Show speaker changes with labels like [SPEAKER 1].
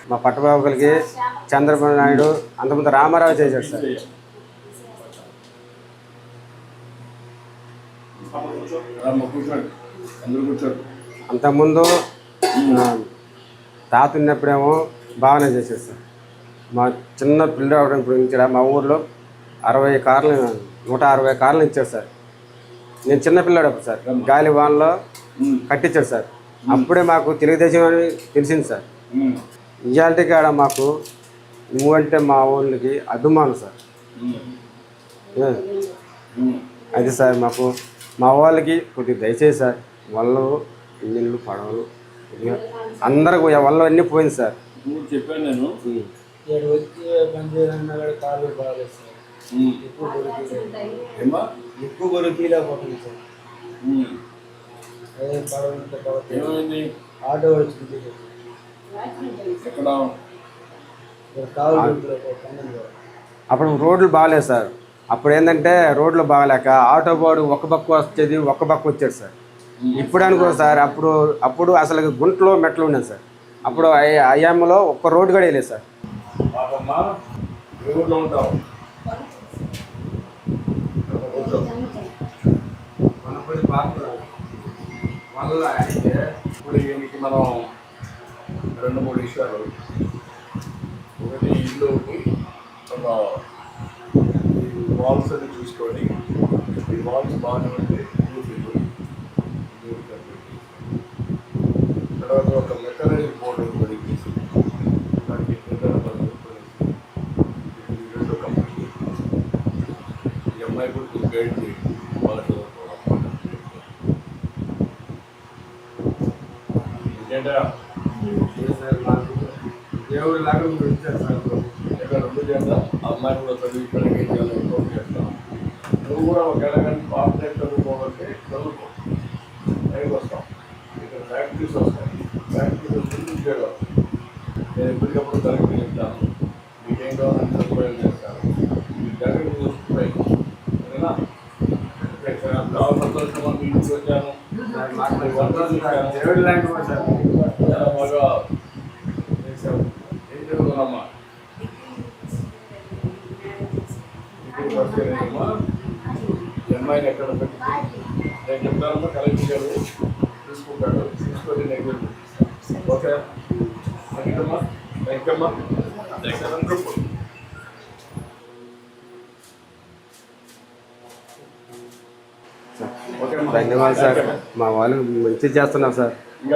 [SPEAKER 1] మా పట్టబాబులకి చంద్రబాబు నాయుడు అంతకుముందు రామారావు చేశాడు సార్. అంతకుముందు తాత ఉన్నప్పుడేమో బాగానే చేశాడు సార్. మా చిన్న పిల్లలు అవడం ఇప్పుడు మా ఊర్లో 60 కార్లు 160 కార్లు ఇచ్చారు సార్. నేను చిన్న పిల్లాడు అప్పుడు సార్ గాలి వాన్లో కట్టించాడు సార్. అప్పుడే మాకు తెలుగుదేశం అని తెలిసింది సార్. ఇవాళకి ఆడ మాకు నువ్వంటే మా ఊళ్ళకి అభిమానం సార్. అది సార్ మాకు మా వాళ్ళకి కొద్దిగా దయచేసి సార్ వాళ్ళు ఇల్లు పడవలు అందరికి వల్ల అన్నీ పోయింది సార్.
[SPEAKER 2] చెప్పాను నేను
[SPEAKER 3] ఎక్కువ బరువుపోతుంది సార్. అదే పడవ ఆటో వచ్చింది
[SPEAKER 1] అప్పుడు రోడ్లు బాగాలేదు సార్. అప్పుడు ఏంటంటే రోడ్లు బాగాలేక ఆటో బాడు ఒక పక్క వచ్చేది ఒక పక్క వచ్చాడు సార్. ఇప్పుడు అనుకో సార్ అప్పుడు అసలు గుంటలో మెట్లు ఉండేది సార్. అప్పుడు అయ్యామలో ఒక్క రోడ్డు కూడా వేయలేదు సార్.
[SPEAKER 2] ఇప్పుడు దీనికి మనం 2-3 విషయాలు. ఒకటి ఇల్లు ఒక వాల్స్ అది చూసుకొని ఈ వాల్స్ బాగానే ఉంటే తర్వాత ఒక మెకనరీ బోర్డు పడికేసి దానికి రెండు కంపెనీ ఈ అమ్మాయి కూడా గైడ్ చేయండి వాళ్ళకి
[SPEAKER 1] దేవుడు లాగా ఇచ్చారు సార్.
[SPEAKER 2] ఇక్కడ 2 చేద్దాం. అమ్మాయి కూడా చదువు ఇక్కడ ఇంప్రూవ్ చేస్తాం. నువ్వు కూడా ఒక ఎలాగంటే పార్ట్నర్ చదువుకోవాలంటే చదువుకో పైకి వస్తాం. ఇక్కడ ఫ్యాక్టరీస్ వస్తాయి. ఫ్యాక్టరీస్ వచ్చి చేయడం నేను ఎప్పటికప్పుడు తరగతి చెప్తాను. మీకేం కావాలంటే సదుపాయాలు చేస్తాను. మీకు తరగతి చూస్తున్నాయి సరేనా? చాలా సంతోషంగా మీ ఇంటికి వచ్చాను.
[SPEAKER 1] దేవుడు లాంటి సార్.
[SPEAKER 2] చాలా బాగా చేశావు. ఏం చదువుకున్నామ్మా? అమ్మాయిని ఎక్కడ పెట్టి నేను చెప్తానమ్మా. కలెక్టర్ గారు తీసుకుంటాడు. తీసుకొని నేను ఓకే థ్యాంక్యమ్మా. థ్యాంక్యమ్మా.
[SPEAKER 1] ధన్యవాదాలు సార్. మా వాళ్ళు మంచిగా చేస్తున్నారు సార్.